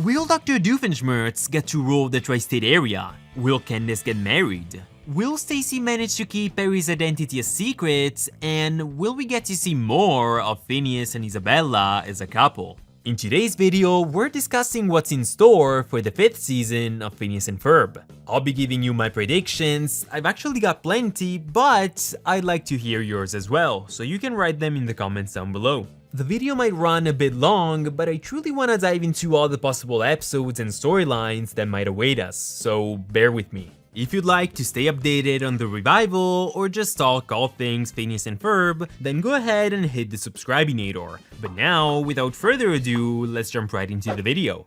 Will Dr. Doofenshmirtz get to rule the tri-state area? Will Candace get married? Will Stacy manage to keep Perry's identity a secret? And will we get to see more of Phineas and Isabella as a couple? In today's video, we're discussing what's in store for the 5th season of Phineas and Ferb. I'll be giving you my predictions. I've actually got plenty, but I'd like to hear yours as well, so you can write them in the comments down below. The video might run a bit long, but I truly want to dive into all the possible episodes and storylines that might await us, so bear with me. If you'd like to stay updated on the revival, or just talk all things Phineas and Ferb, then go ahead and hit the subscribinator. But now, without further ado, let's jump right into the video.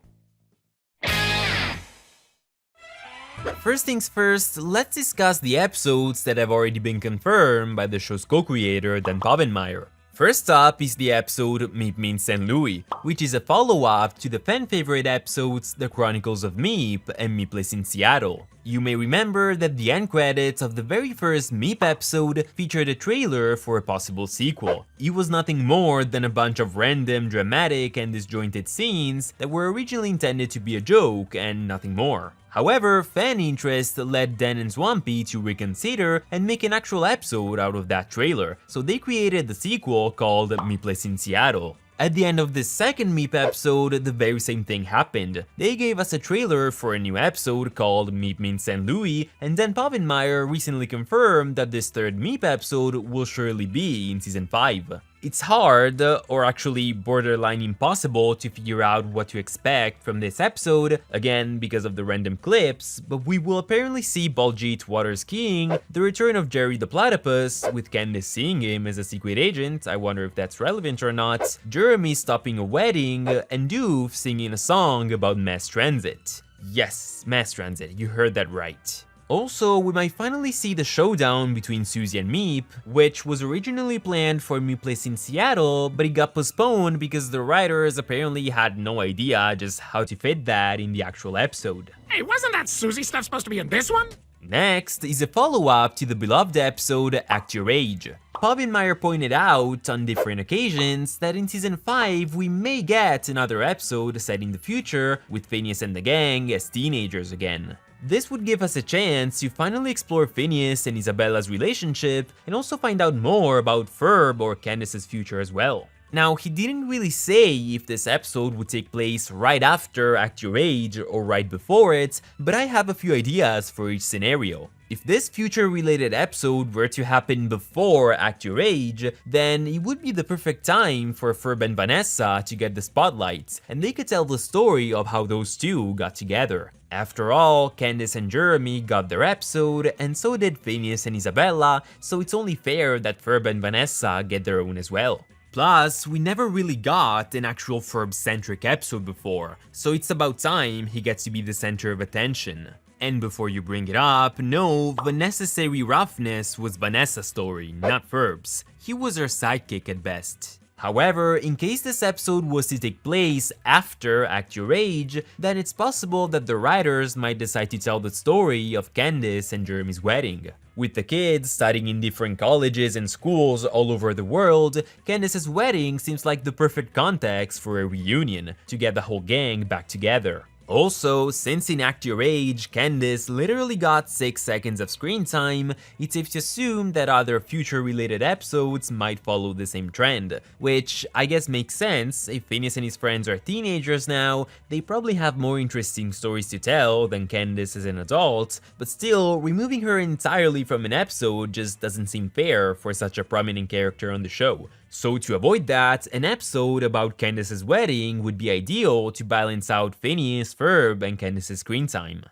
First things first, let's discuss the episodes that have already been confirmed by the show's co-creator Dan Povenmire. First up is the episode Meep Meets St. Louis, which is a follow-up to the fan-favorite episodes The Chronicles of Meep and Meepless in Seattle. You may remember that the end credits of the very first Meep episode featured a trailer for a possible sequel. It was nothing more than a bunch of random, dramatic, and disjointed scenes that were originally intended to be a joke and nothing more. However, fan interest led Dan and Swampy to reconsider and make an actual episode out of that trailer, so they created the sequel called Meepless in Seattle. At the end of this second Meep episode, the very same thing happened. They gave us a trailer for a new episode called Meep Meets St. Louis, and Dan Povenmire recently confirmed that this third Meep episode will surely be in Season 5. It's hard, or actually borderline impossible, to figure out what to expect from this episode, again because of the random clips, but we will apparently see Baljeet water skiing, the return of Jerry the Platypus, with Candace seeing him as a secret agent, I wonder if that's relevant or not, Jeremy stopping a wedding, and Doof singing a song about mass transit. Yes, mass transit, you heard that right. Also, we might finally see the showdown between Susie and Meep, which was originally planned for Meepless in Seattle, but it got postponed because the writers apparently had no idea just how to fit that in the actual episode. Hey, wasn't that Susie stuff supposed to be in this one? Next is a follow-up to the beloved episode Act Your Age. Povenmire pointed out on different occasions that in Season 5 we may get another episode set in the future with Phineas and the gang as teenagers again. This would give us a chance to finally explore Phineas and Isabella's relationship and also find out more about Ferb or Candace's future as well. Now, he didn't really say if this episode would take place right after Act Your Age or right before it, but I have a few ideas for each scenario. If this future-related episode were to happen before Act Your Age, then it would be the perfect time for Ferb and Vanessa to get the spotlight, and they could tell the story of how those two got together. After all, Candace and Jeremy got their episode, and so did Phineas and Isabella, so it's only fair that Ferb and Vanessa get their own as well. Plus, we never really got an actual Ferb-centric episode before, so it's about time he gets to be the center of attention. And before you bring it up, no, Vanessa's roughness was Vanessa's story, not Ferb's. He was her sidekick at best. However, in case this episode was to take place after Act Your Age, then it's possible that the writers might decide to tell the story of Candace and Jeremy's wedding. With the kids studying in different colleges and schools all over the world, Candace's wedding seems like the perfect context for a reunion, to get the whole gang back together. Also, since in Act Your Age, Candace literally got 6 seconds of screen time, it's safe to assume that other future-related episodes might follow the same trend, which I guess makes sense. If Phineas and his friends are teenagers now, they probably have more interesting stories to tell than Candace as an adult, but still, removing her entirely from an episode just doesn't seem fair for such a prominent character on the show. So to avoid that, an episode about Candace's wedding would be ideal to balance out Phineas, Ferb, and Candace's screen time.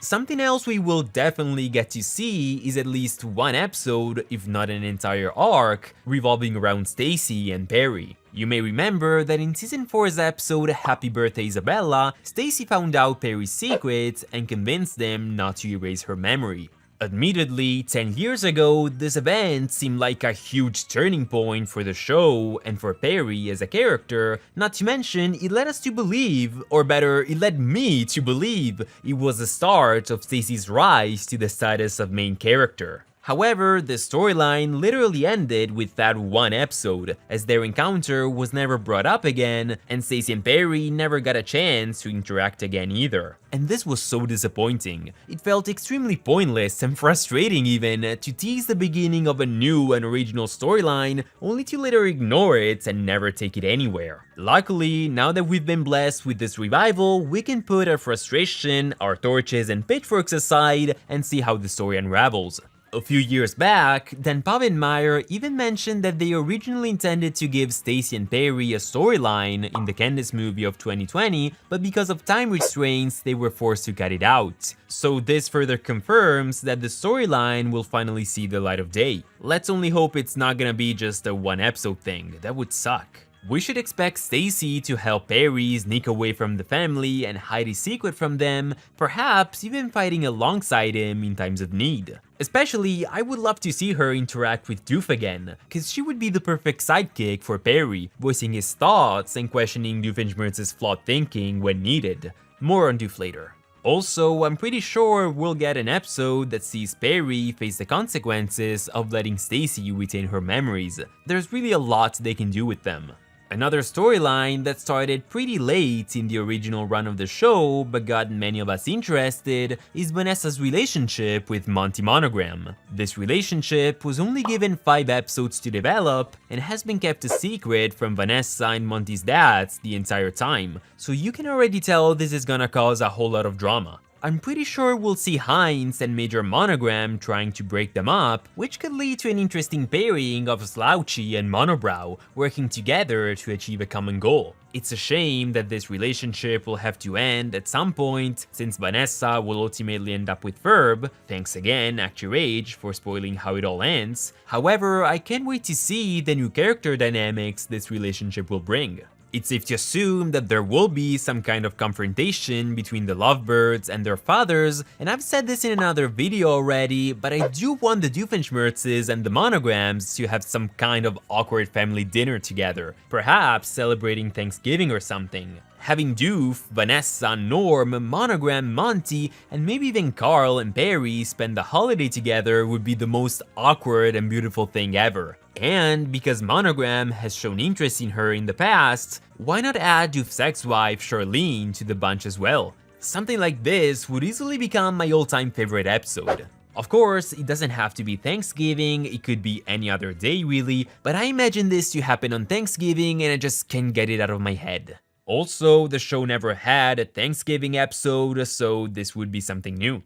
Something else we will definitely get to see is at least one episode, if not an entire arc, revolving around Stacy and Perry. You may remember that in Season 4's episode Happy Birthday Isabella, Stacy found out Perry's secret and convinced them not to erase her memory. Admittedly, 10 years ago, this event seemed like a huge turning point for the show and for Perry as a character, not to mention it led us to believe, or better, it led me to believe, it was the start of Stacy's rise to the status of main character. However, the storyline literally ended with that one episode, as their encounter was never brought up again, and Stacy and Perry never got a chance to interact again either. And this was so disappointing. It felt extremely pointless and frustrating even to tease the beginning of a new and original storyline, only to later ignore it and never take it anywhere. Luckily, now that we've been blessed with this revival, we can put our frustration, our torches and pitchforks aside and see how the story unravels. A few years back, Dan Povenmire even mentioned that they originally intended to give Stacy and Perry a storyline in the Candace movie of 2020, but because of time restraints, they were forced to cut it out. So this further confirms that the storyline will finally see the light of day. Let's only hope it's not gonna be just a one-episode thing, that would suck. We should expect Stacy to help Perry sneak away from the family and hide his secret from them, perhaps even fighting alongside him in times of need. Especially, I would love to see her interact with Doof again, cause she would be the perfect sidekick for Perry, voicing his thoughts and questioning Doofenshmirtz's flawed thinking when needed. More on Doof later. Also, I'm pretty sure we'll get an episode that sees Perry face the consequences of letting Stacy retain her memories. There's really a lot they can do with them. Another storyline that started pretty late in the original run of the show but got many of us interested is Vanessa's relationship with Monty Monogram. This relationship was only given 5 episodes to develop and has been kept a secret from Vanessa and Monty's dads the entire time, so you can already tell this is gonna cause a whole lot of drama. I'm pretty sure we'll see Heinz and Major Monogram trying to break them up, which could lead to an interesting pairing of Slouchy and Monobrow working together to achieve a common goal. It's a shame that this relationship will have to end at some point, since Vanessa will ultimately end up with Ferb. Thanks again, Act Your Age, for spoiling how it all ends. However, I can't wait to see the new character dynamics this relationship will bring. It's safe to assume that there will be some kind of confrontation between the lovebirds and their fathers, and I've said this in another video already, but I do want the Doofenshmirtzes and the Monograms to have some kind of awkward family dinner together, perhaps celebrating Thanksgiving or something. Having Doof, Vanessa, Norm, Monogram, Monty, and maybe even Carl and Perry spend the holiday together would be the most awkward and beautiful thing ever. And because Monogram has shown interest in her in the past, why not add Doof's ex-wife Charlene to the bunch as well? Something like this would easily become my all-time favorite episode. Of course, it doesn't have to be Thanksgiving, it could be any other day really, but I imagine this to happen on Thanksgiving and I just can't get it out of my head. Also, the show never had a Thanksgiving episode, so this would be something new.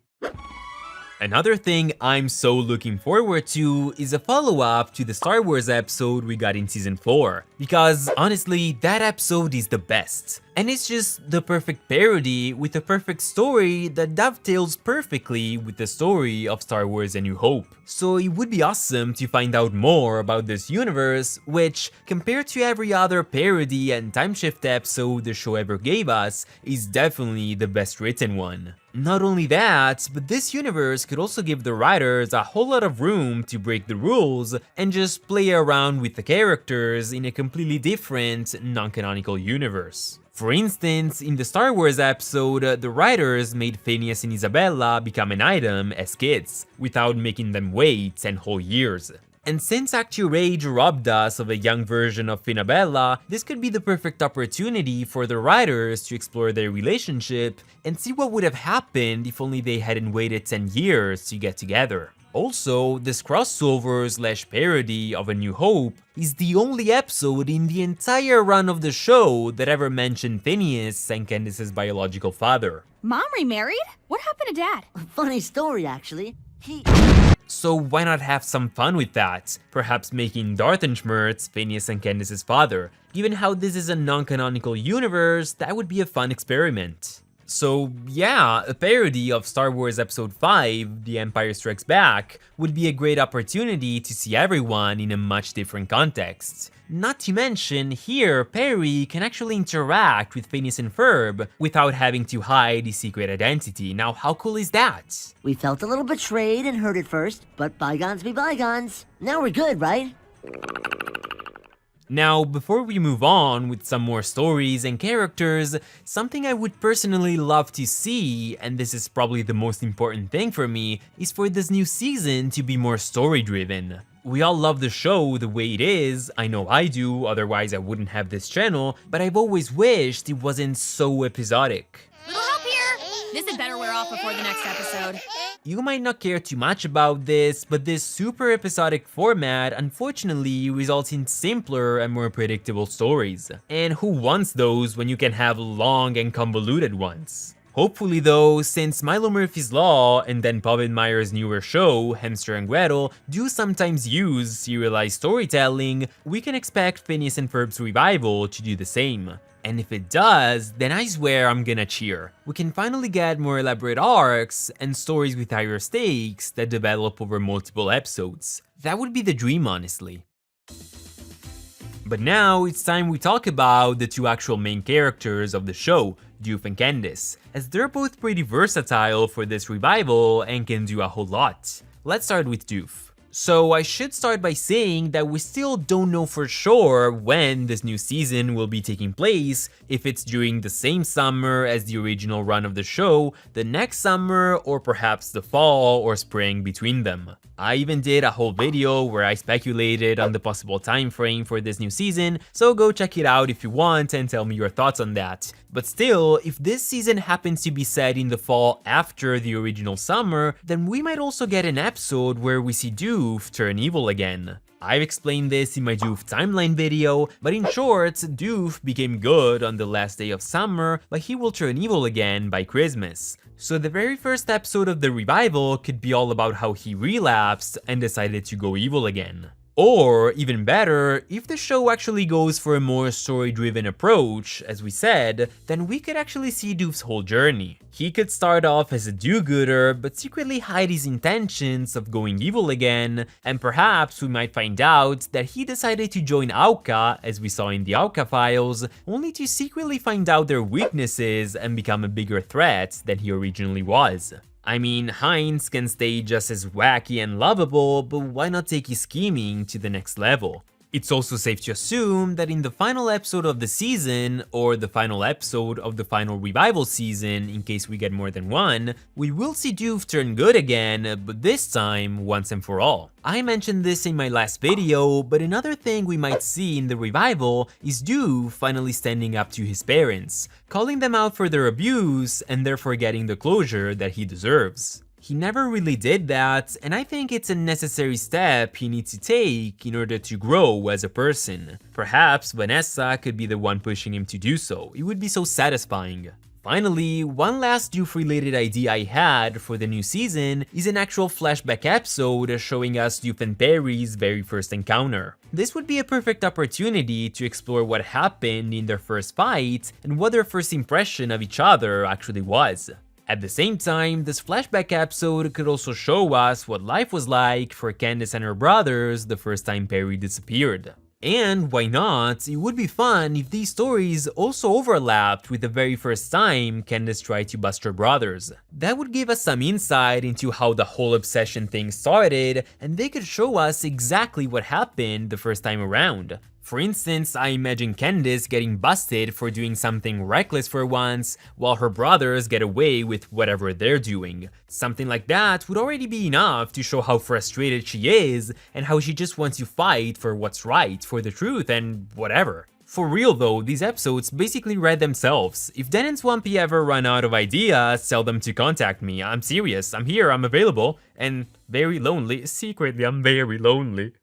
Another thing I'm so looking forward to is a follow-up to the Star Wars episode we got in Season 4, because honestly, that episode is the best. And it's just the perfect parody with a perfect story that dovetails perfectly with the story of Star Wars A New Hope. So it would be awesome to find out more about this universe, which, compared to every other parody and timeshift episode the show ever gave us, is definitely the best written one. Not only that, but this universe could also give the writers a whole lot of room to break the rules and just play around with the characters in a completely different, non-canonical universe. For instance, in the Star Wars episode, the writers made Phineas and Isabella become an item as kids, without making them wait 10 whole years. And since Act Your Age robbed us of a young version of Finabella, this could be the perfect opportunity for the writers to explore their relationship and see what would have happened if only they hadn't waited 10 years to get together. Also, this crossover/parody of A New Hope is the only episode in the entire run of the show that ever mentioned Phineas and Candace's biological father. Mom remarried? What happened to Dad? Funny story, actually. So why not have some fun with that? Perhaps making Doofenshmirtz Phineas and Candace's father. Given how this is a non-canonical universe, that would be a fun experiment. So yeah, a parody of Star Wars Episode 5, The Empire Strikes Back, would be a great opportunity to see everyone in a much different context. Not to mention, here, Perry can actually interact with Phineas and Ferb without having to hide his secret identity. Now, how cool is that? We felt a little betrayed and hurt at first, but bygones be bygones. Now we're good, right? Now, before we move on with some more stories and characters, something I would personally love to see, and this is probably the most important thing for me, is for this new season to be more story-driven. We all love the show the way it is, I know I do, otherwise I wouldn't have this channel, but I've always wished it wasn't so episodic. Little help here! This had better wear off before the next episode. You might not care too much about this, but this super episodic format unfortunately results in simpler and more predictable stories. And who wants those when you can have long and convoluted ones? Hopefully though, since Milo Murphy's Law and then Bob Meyer's newer show, Hamster and Gretel, do sometimes use serialized storytelling, we can expect Phineas and Ferb's revival to do the same. And if it does, then I swear I'm gonna cheer. We can finally get more elaborate arcs and stories with higher stakes that develop over multiple episodes. That would be the dream, honestly. But now it's time we talk about the two actual main characters of the show, Doof and Candace, as they're both pretty versatile for this revival and can do a whole lot. Let's start with Doof. So I should start by saying that we still don't know for sure when this new season will be taking place, if it's during the same summer as the original run of the show, the next summer, or perhaps the fall or spring between them. I even did a whole video where I speculated on the possible time frame for this new season, so go check it out if you want and tell me your thoughts on that. But still, if this season happens to be set in the fall after the original summer, then we might also get an episode where we see Doof turn evil again. I've explained this in my Doof timeline video, but in short, Doof became good on the last day of summer, but he will turn evil again by Christmas. So the very first episode of the revival could be all about how he relapsed and decided to go evil again. Or, even better, if the show actually goes for a more story-driven approach, as we said, then we could actually see Doof's whole journey. He could start off as a do-gooder, but secretly hide his intentions of going evil again, and perhaps we might find out that he decided to join Auka, as we saw in the Auka files, only to secretly find out their weaknesses and become a bigger threat than he originally was. I mean, Heinz can stay just as wacky and lovable, but why not take his scheming to the next level? It's also safe to assume that in the final episode of the season, or the final episode of the final revival season, in case we get more than one, we will see Doof turn good again, but this time once and for all. I mentioned this in my last video, but another thing we might see in the revival is Doof finally standing up to his parents, calling them out for their abuse and therefore getting the closure that he deserves. He never really did that, and I think it's a necessary step he needs to take in order to grow as a person. Perhaps Vanessa could be the one pushing him to do so. It would be so satisfying. Finally, one last Doof-related idea I had for the new season is an actual flashback episode showing us Doof and Perry's very first encounter. This would be a perfect opportunity to explore what happened in their first fight and what their first impression of each other actually was. At the same time, this flashback episode could also show us what life was like for Candace and her brothers the first time Perry disappeared. And why not, it would be fun if these stories also overlapped with the very first time Candace tried to bust her brothers. That would give us some insight into how the whole obsession thing started, and they could show us exactly what happened the first time around. For instance, I imagine Candace getting busted for doing something reckless for once, while her brothers get away with whatever they're doing. Something like that would already be enough to show how frustrated she is, and how she just wants to fight for what's right, for the truth, and whatever. For real though, these episodes basically read themselves. If Dan and Swampy ever run out of ideas, tell them to contact me. I'm serious, I'm here, I'm available, and very lonely. Secretly, I'm very lonely.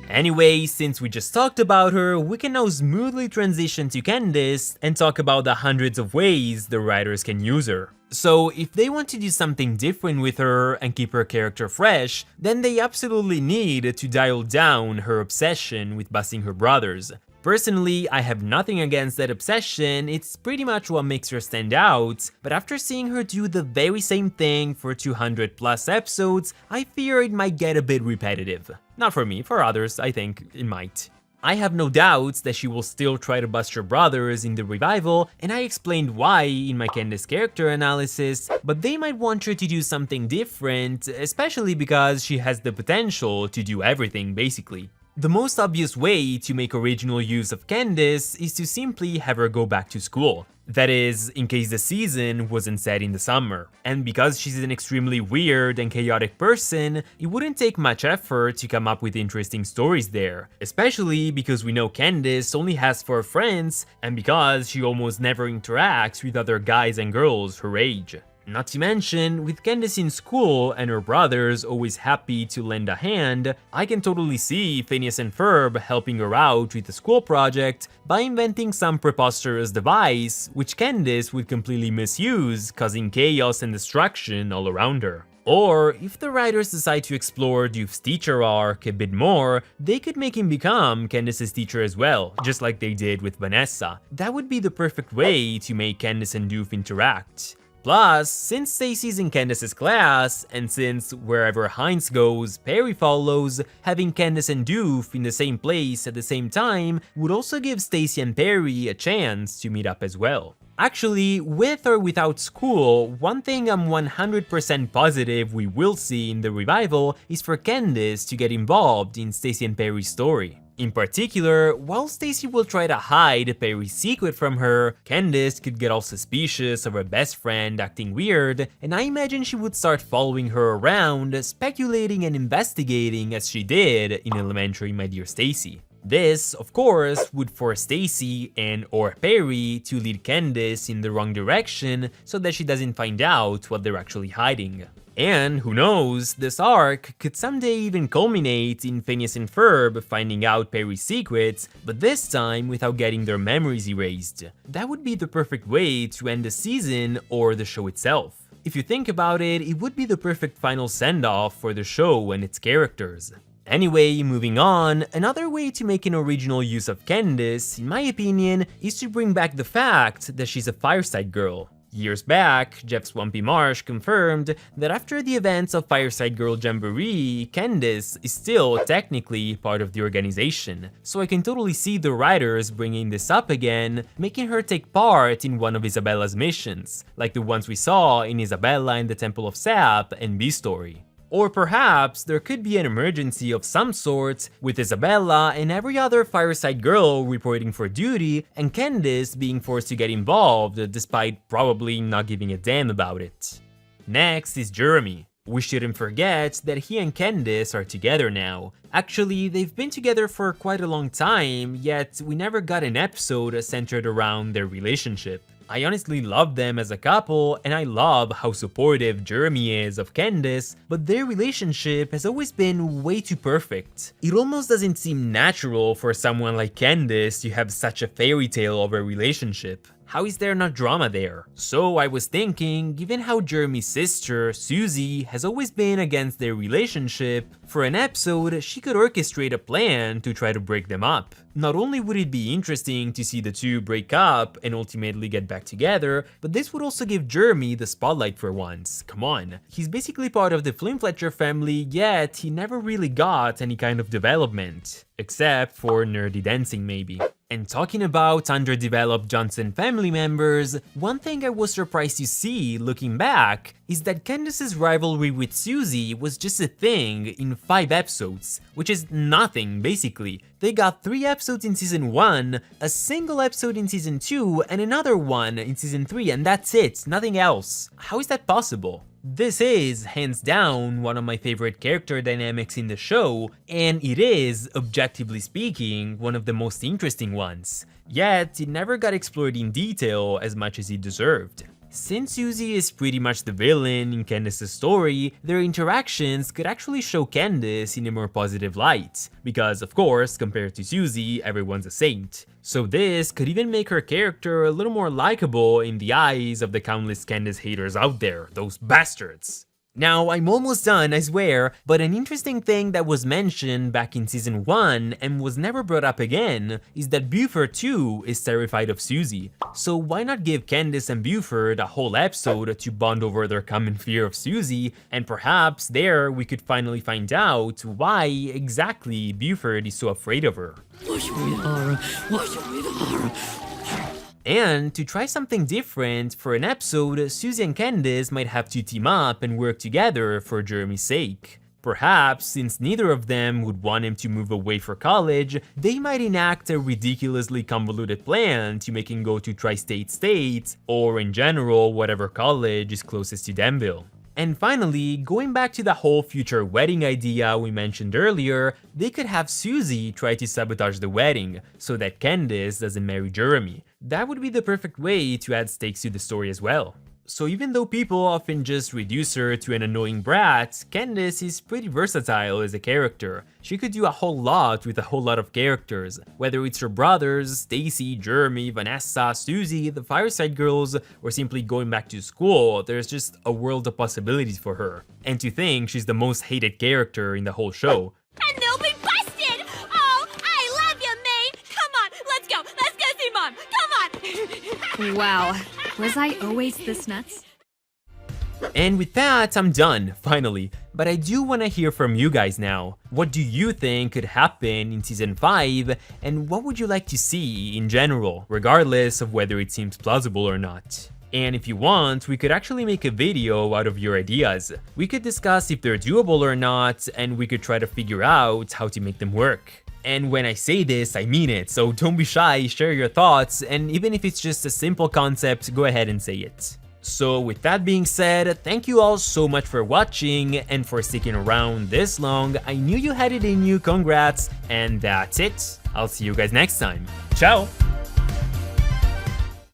Anyway, since we just talked about her, we can now smoothly transition to Candace and talk about the hundreds of ways the writers can use her. So if they want to do something different with her and keep her character fresh, then they absolutely need to dial down her obsession with busting her brothers. Personally, I have nothing against that obsession, it's pretty much what makes her stand out, but after seeing her do the very same thing for 200 plus episodes, I fear it might get a bit repetitive. Not for me, for others, I think it might. I have no doubts that she will still try to bust her brothers in the revival, and I explained why in my Candace character analysis, but they might want her to do something different, especially because she has the potential to do everything basically. The most obvious way to make original use of Candace is to simply have her go back to school. That is, in case the season wasn't set in the summer. And because she's an extremely weird and chaotic person, it wouldn't take much effort to come up with interesting stories there. Especially because we know Candace only has 4 friends, and because she almost never interacts with other guys and girls her age. Not to mention, with Candace in school and her brothers always happy to lend a hand, I can totally see Phineas and Ferb helping her out with the school project by inventing some preposterous device which Candace would completely misuse, causing chaos and destruction all around her. Or, if the writers decide to explore Doof's teacher arc a bit more, they could make him become Candace's teacher as well, just like they did with Vanessa. That would be the perfect way to make Candace and Doof interact. Plus, since Stacy's in Candace's class, and since wherever Heinz goes, Perry follows, having Candace and Doof in the same place at the same time would also give Stacy and Perry a chance to meet up as well. Actually, with or without school, one thing I'm 100% positive we will see in the revival is for Candace to get involved in Stacy and Perry's story. In particular, while Stacy will try to hide Perry's secret from her, Candace could get all suspicious of her best friend acting weird, and I imagine she would start following her around, speculating and investigating as she did in elementary My Dear Stacy. This, of course, would force Stacy and or Perry to lead Candace in the wrong direction so that she doesn't find out what they're actually hiding. And who knows, this arc could someday even culminate in Phineas and Ferb finding out Perry's secrets, but this time without getting their memories erased. That would be the perfect way to end the season or the show itself. If you think about it, it would be the perfect final send-off for the show and its characters. Anyway, moving on, another way to make an original use of Candace, in my opinion, is to bring back the fact that she's a Fireside Girl. Years back, Jeff Swampy Marsh confirmed that after the events of Fireside Girl Jamboree, Candace is still technically part of the organization, so I can totally see the writers bringing this up again, making her take part in one of Isabella's missions, like the ones we saw in Isabella and the Temple of Sap and B-Story. Or perhaps there could be an emergency of some sort, with Isabella and every other Fireside Girl reporting for duty, and Candace being forced to get involved despite probably not giving a damn about it. Next is Jeremy. We shouldn't forget that he and Candace are together now. Actually, they've been together for quite a long time, yet we never got an episode centered around their relationship. I honestly love them as a couple, and I love how supportive Jeremy is of Candace, but their relationship has always been way too perfect. It almost doesn't seem natural for someone like Candace to have such a fairy tale of a relationship. How is there not drama there? So I was thinking, given how Jeremy's sister, Susie, has always been against their relationship, for an episode, she could orchestrate a plan to try to break them up. Not only would it be interesting to see the two break up and ultimately get back together, but this would also give Jeremy the spotlight for once. Come on. He's basically part of the Flynn Fletcher family, yet he never really got any kind of development. Except for nerdy dancing maybe. And talking about underdeveloped Johnson family members, one thing I was surprised to see looking back is that Candace's rivalry with Susie was just a thing in 5 episodes, which is nothing basically. They got 3 episodes in season 1, a single episode in season 2, and another one in season 3, and that's it, nothing else. How is that possible? This is, hands down, one of my favorite character dynamics in the show, and it is, objectively speaking, one of the most interesting ones. Yet, it never got explored in detail as much as it deserved. Since Susie is pretty much the villain in Candace's story, their interactions could actually show Candace in a more positive light, because of course, compared to Susie, everyone's a saint. So this could even make her character a little more likable in the eyes of the countless Candace haters out there, those bastards. Now, I'm almost done, I swear, but an interesting thing that was mentioned back in season 1 and was never brought up again is that Buford too is terrified of Susie. So why not give Candace and Buford a whole episode to bond over their common fear of Susie, and perhaps there we could finally find out why exactly Buford is so afraid of her. And to try something different, for an episode, Susie and Candace might have to team up and work together for Jeremy's sake. Perhaps, since neither of them would want him to move away for college, they might enact a ridiculously convoluted plan to make him go to Tri-State State, or in general, whatever college is closest to Denville. And finally, going back to the whole future wedding idea we mentioned earlier, they could have Susie try to sabotage the wedding, so that Candace doesn't marry Jeremy. That would be the perfect way to add stakes to the story as well. So even though people often just reduce her to an annoying brat, Candace is pretty versatile as a character. She could do a whole lot with a whole lot of characters, whether it's her brothers, Stacy, Jeremy, Vanessa, Susie, the Fireside Girls, or simply going back to school. There's just a world of possibilities for her. And to think she's the most hated character in the whole show. And they'll be busted! Oh, I love you, May! Come on, let's go! Let's go see Mom! Come on! Wow, was I always this nuts? And with that, I'm done, finally. But I do want to hear from you guys now. What do you think could happen in Season 5, and what would you like to see in general, regardless of whether it seems plausible or not? And if you want, we could actually make a video out of your ideas. We could discuss if they're doable or not, and we could try to figure out how to make them work. And when I say this, I mean it, so don't be shy, share your thoughts, and even if it's just a simple concept, go ahead and say it. So with that being said, thank you all so much for watching and for sticking around this long. I knew you had it in you, congrats, and that's it. I'll see you guys next time. Ciao!